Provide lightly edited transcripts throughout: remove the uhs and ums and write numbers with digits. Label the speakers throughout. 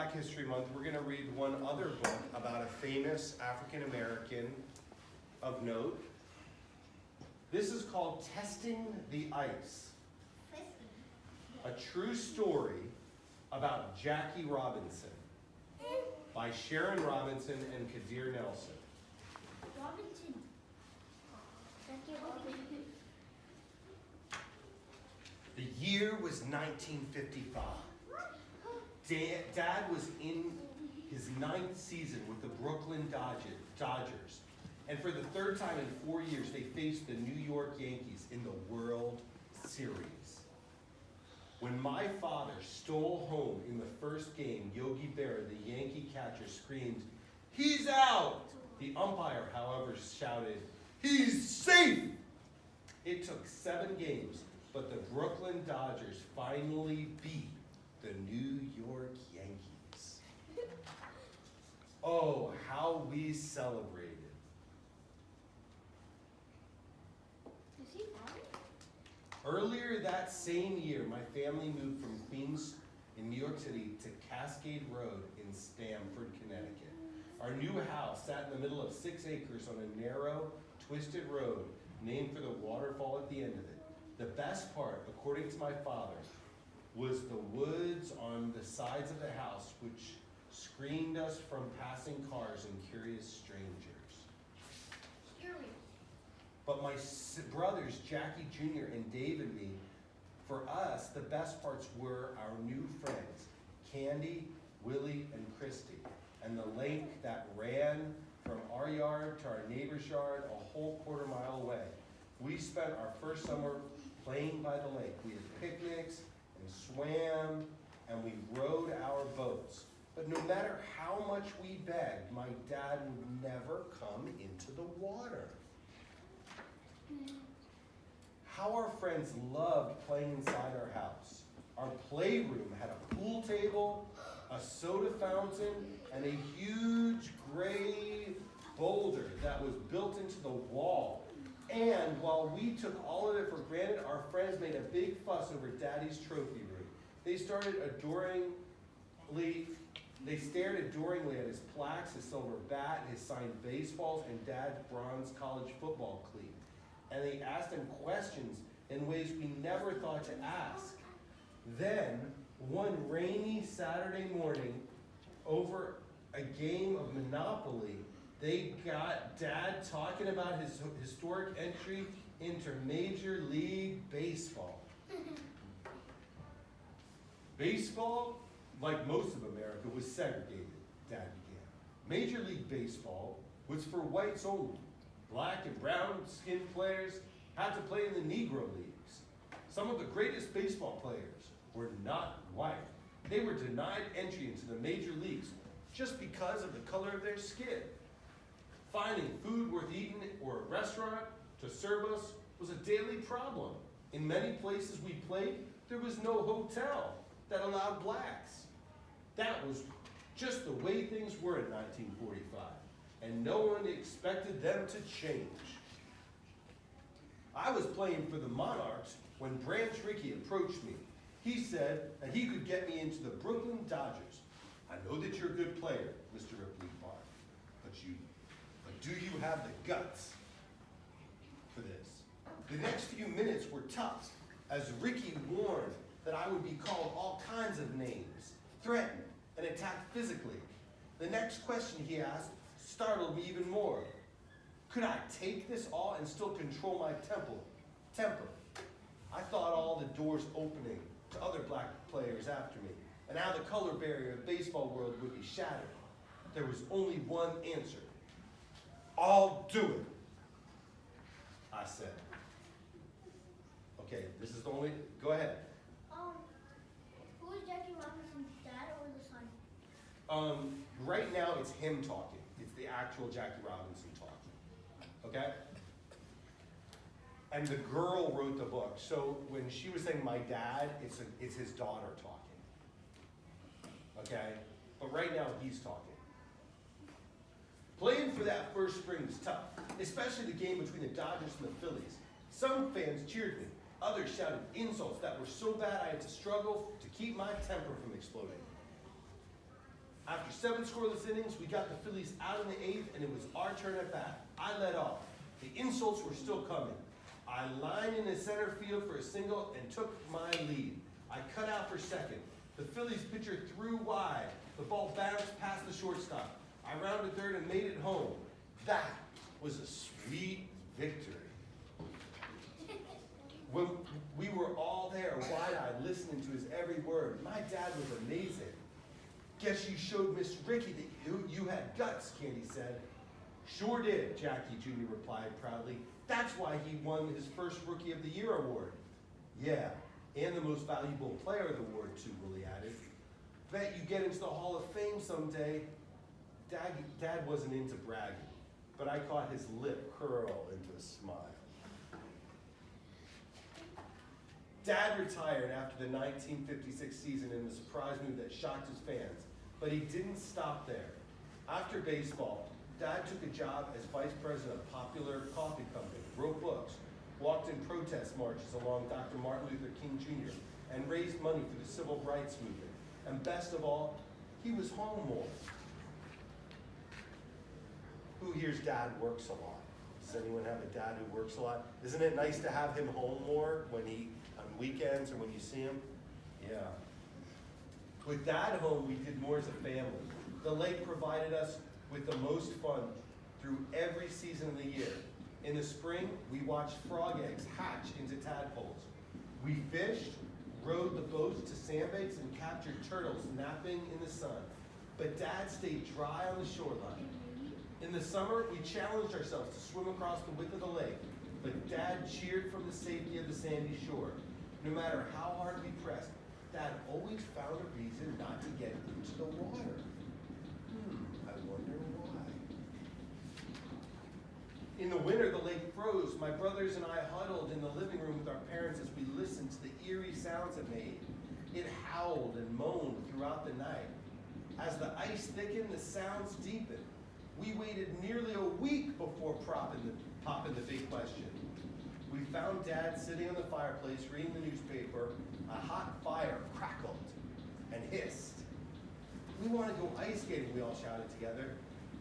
Speaker 1: Black History Month, we're going to read one other book about a famous African American of note. This is called Testing the Ice, a true story about Jackie Robinson by Sharon Robinson and Kadir Nelson.
Speaker 2: Robinson. Jackie Robinson.
Speaker 1: The year was 1955. Dad was in his 9th season with the Brooklyn Dodgers. And for the 3rd time in 4 years, they faced the New York Yankees in the World Series. When my father stole home in the first game, Yogi Berra, the Yankee catcher, screamed, "He's out!" The umpire, however, shouted, "He's safe!" It took 7 games, but the Brooklyn Dodgers finally beat the New York Yankees. Oh, how we celebrated.
Speaker 2: Is he married?
Speaker 1: Earlier that same year, my family moved from Queens in New York City to Cascade Road in Stamford, Connecticut. Our new house sat in the middle of 6 acres on a narrow, twisted road named for the waterfall at the end of it. The best part, according to my father, was the woods on the sides of the house, which screened us from passing cars and curious strangers.
Speaker 2: Curious.
Speaker 1: But my brothers, Jackie Jr. and Dave and me, for us, the best parts were our new friends, Candy, Willie, and Christy, and the lake that ran from our yard to our neighbor's yard a whole quarter mile away. We spent our first summer playing by the lake. We had picnics and swam, and we rowed our boats. But no matter how much we begged, my dad would never come into the water. How our friends loved playing inside our house. Our playroom had a pool table, a soda fountain, and a huge gray boulder that was built into the wall. And while we took all of it for granted, our friends made a big fuss over Daddy's trophy room. They stared adoringly at his plaques, his silver bat, his signed baseballs, and Dad's bronze college football cleat. And they asked him questions in ways we never thought to ask. Then, one rainy Saturday morning, over a game of Monopoly, they got Dad talking about his historic entry into Major League Baseball. Baseball, like most of America, was segregated, Dad began. Major League Baseball was for whites only. Black and brown-skinned players had to play in the Negro Leagues. Some of the greatest baseball players were not white. They were denied entry into the major leagues just because of the color of their skin. Finding food worth eating or a restaurant to serve us was a daily problem. In many places we played, there was no hotel that allowed blacks. That was just the way things were in 1945, and no one expected them to change. I was playing for the Monarchs when Branch Rickey approached me. He said that he could get me into the Brooklyn Dodgers. "I know that you're a good player, Mr. Ripley Park, but do you have the guts for this?" The next few minutes were tough, as Rickey warned that I would be called all kinds of names, threatened, and attacked physically. The next question he asked startled me even more. Could I take this all and still control my temper? I thought all the doors opening to other black players after me, and how the color barrier of the baseball world would be shattered. There was only one answer. "I'll do it," I said. Okay, this is the only, go ahead.
Speaker 2: Who is Jackie Robinson's dad or the son?
Speaker 1: Right now it's him talking. It's the actual Jackie Robinson talking. Okay? And the girl wrote the book. So when she was saying my dad, it's his daughter talking. Okay? But right now he's talking. Playing for that first spring was tough, especially the game between the Dodgers and the Phillies. Some fans cheered me. Others shouted insults that were so bad I had to struggle to keep my temper from exploding. After 7 scoreless innings, we got the Phillies out in the 8th, and it was our turn at bat. I led off. The insults were still coming. I lined in the center field for a single and took my lead. I cut out for second. The Phillies pitcher threw wide. The ball bounced past the shortstop. I rounded third and made it home. That was a sweet victory. When we were all there, wide-eyed, listening to his every word, my dad was amazing. Guess you showed Miss Ricky that you had guts, Candy said. Sure did, Jackie Jr. replied proudly. That's why he won his first Rookie of the Year award. Yeah, and the Most Valuable Player award, too, Willie added. Bet you get into the Hall of Fame someday. Dad wasn't into bragging, but I caught his lip curl into a smile. Dad retired after the 1956 season in a surprise move that shocked his fans, but he didn't stop there. After baseball, Dad took a job as vice president of Popular Coffee Company, wrote books, walked in protest marches along Dr. Martin Luther King Jr., and raised money for the civil rights movement. And best of all, he was home more. Who here's dad works a lot? Does anyone have a dad who works a lot? Isn't it nice to have him home more on weekends or when you see him? Yeah. With Dad home, we did more as a family. The lake provided us with the most fun through every season of the year. In the spring, we watched frog eggs hatch into tadpoles. We fished, rowed the boats to sandbanks, and captured turtles napping in the sun. But Dad stayed dry on the shoreline. In the summer, we challenged ourselves to swim across the width of the lake, but Dad cheered from the safety of the sandy shore. No matter how hard we pressed, Dad always found a reason not to get into the water. I wonder why. In the winter, the lake froze. My brothers and I huddled in the living room with our parents as we listened to the eerie sounds it made. It howled and moaned throughout the night. As the ice thickened, the sounds deepened. We waited nearly a week before popping the big question. We found Dad sitting on the fireplace reading the newspaper. A hot fire crackled and hissed. We want to go ice skating, we all shouted together.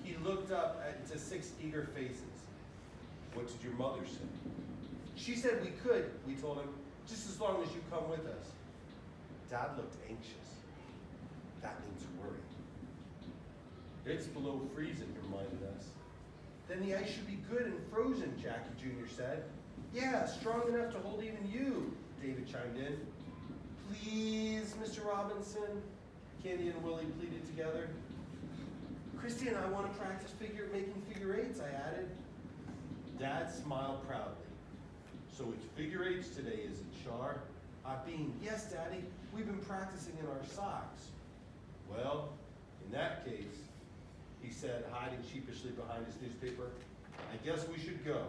Speaker 1: He looked up to 6 eager faces. What did your mother say? She said we could, we told him, just as long as you come with us. Dad looked anxious. That means worry. It's below freezing, he reminded us. Then the ice should be good and frozen, Jackie Jr. said. Yeah, strong enough to hold even you, David chimed in. Please, Mr. Robinson, Candy and Willie pleaded together. Christy and I want to practice making figure eights, I added. Dad smiled proudly. So it's figure eights today, is it, Char? Bean, yes, Daddy, we've been practicing in our socks. Well, in that case, he said, hiding sheepishly behind his newspaper, I guess we should go.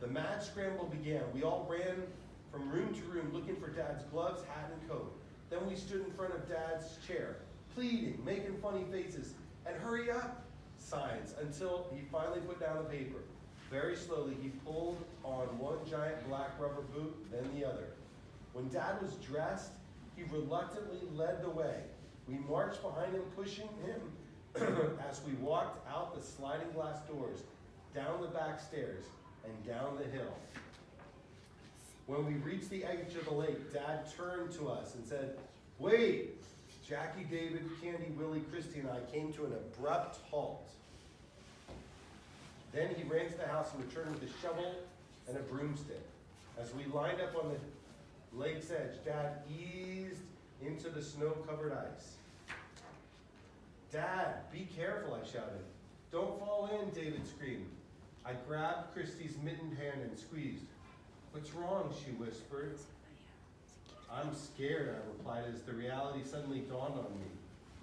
Speaker 1: The mad scramble began. We all ran from room to room looking for Dad's gloves, hat, and coat. Then we stood in front of Dad's chair, pleading, making funny faces, and hurry up signs until he finally put down the paper. Very slowly, he pulled on one giant black rubber boot, then the other. When Dad was dressed, he reluctantly led the way. We marched behind him, pushing him as we walked out the sliding glass doors, down the back stairs, and down the hill. When we reached the edge of the lake, Dad turned to us and said, wait. Jackie, David, Candy, Willie, Christy, and I came to an abrupt halt. Then he ran to the house and returned with a shovel and a broomstick. As we lined up on the lake's edge, Dad eased into the snow-covered ice. Dad, be careful, I shouted. Don't fall in, David screamed. I grabbed Christy's mittened hand and squeezed. What's wrong, she whispered. I'm scared, I replied as the reality suddenly dawned on me.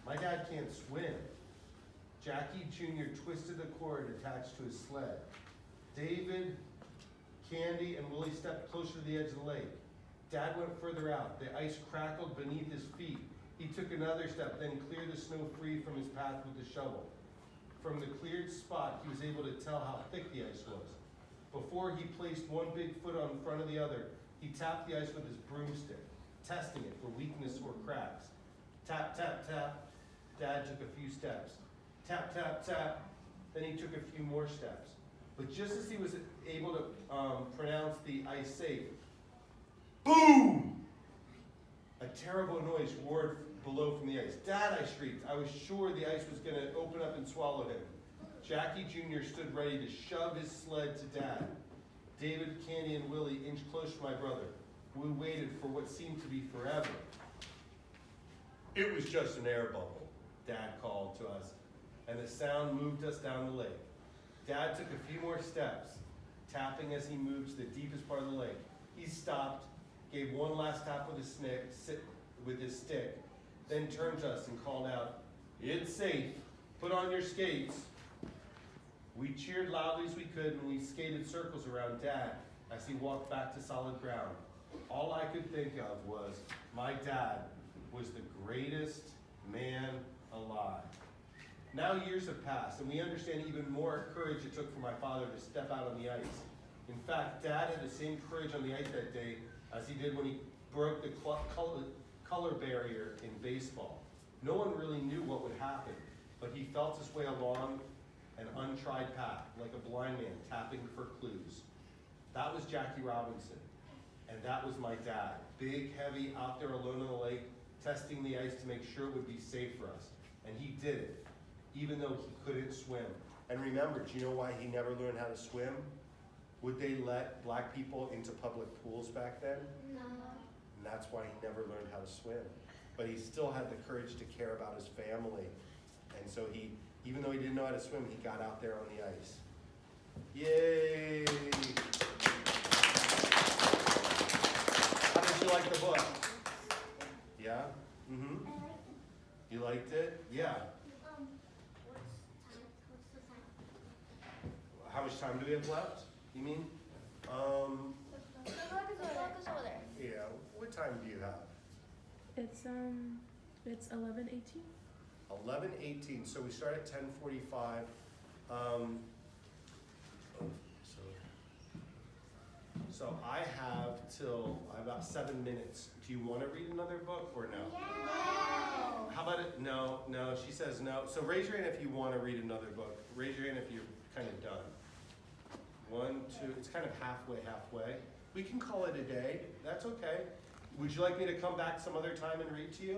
Speaker 1: My dad can't swim. Jackie Jr. twisted the cord attached to his sled. David, Candy, and Willie stepped closer to the edge of the lake. Dad went further out. The ice crackled beneath his feet. He took another step, then cleared the snow free from his path with the shovel. From the cleared spot, he was able to tell how thick the ice was. Before he placed one big foot on front of the other, he tapped the ice with his broomstick, testing it for weakness or cracks. Tap, tap, tap. Dad took a few steps. Tap, tap, tap. Then he took a few more steps. But just as he was able to pronounce the "I safe," boom! A terrible noise roared below from the ice. "Dad," I shrieked. I was sure the ice was going to open up and swallow him. Jackie Jr. stood ready to shove his sled to Dad. David, Candy, and Willie inched close to my brother. We waited for what seemed to be forever. "It was just an air bubble," Dad called to us, and the sound moved us down the lake. Dad took a few more steps, tapping as he moved to the deepest part of the lake. He stopped, gave one last tap with his stick, then turned to us and called out, "It's safe. Put on your skates." We cheered loudly as we could, and we skated circles around Dad as he walked back to solid ground. All I could think of was my dad was the greatest man alive. Now years have passed, and we understand even more courage it took for my father to step out on the ice. In fact, Dad had the same courage on the ice that day as he did when he broke the color barrier in baseball. No one really knew what would happen, but he felt his way along an untried path, like a blind man tapping for clues. That was Jackie Robinson, and that was my dad, big, heavy, out there alone on the lake, testing the ice to make sure it would be safe for us. And he did it, even though he couldn't swim. And remember, do you know why he never learned how to swim? Would they let black people into public pools back then?
Speaker 2: No.
Speaker 1: And that's why he never learned how to swim. But he still had the courage to care about his family. And so he, even though he didn't know how to swim, he got out there on the ice. Yay! How did you like the book? Yeah? Mm-hmm.
Speaker 2: I like it.
Speaker 1: You liked it? Yeah.
Speaker 2: What's the time?
Speaker 1: How much time do we have left? You mean?
Speaker 2: The book is over there.
Speaker 1: Yeah. What time do you have?
Speaker 3: It's 11:18.
Speaker 1: 11:18. So we start at 10:45. So I have till about 7 minutes. Do you want to read another book or no?
Speaker 2: No.
Speaker 1: How about it? No. She says no. So raise your hand if you want to read another book. Raise your hand if you're kind of done. 1, 2. It's kind of halfway. We can call it a day. That's okay. Would you like me to come back some other time and read to you?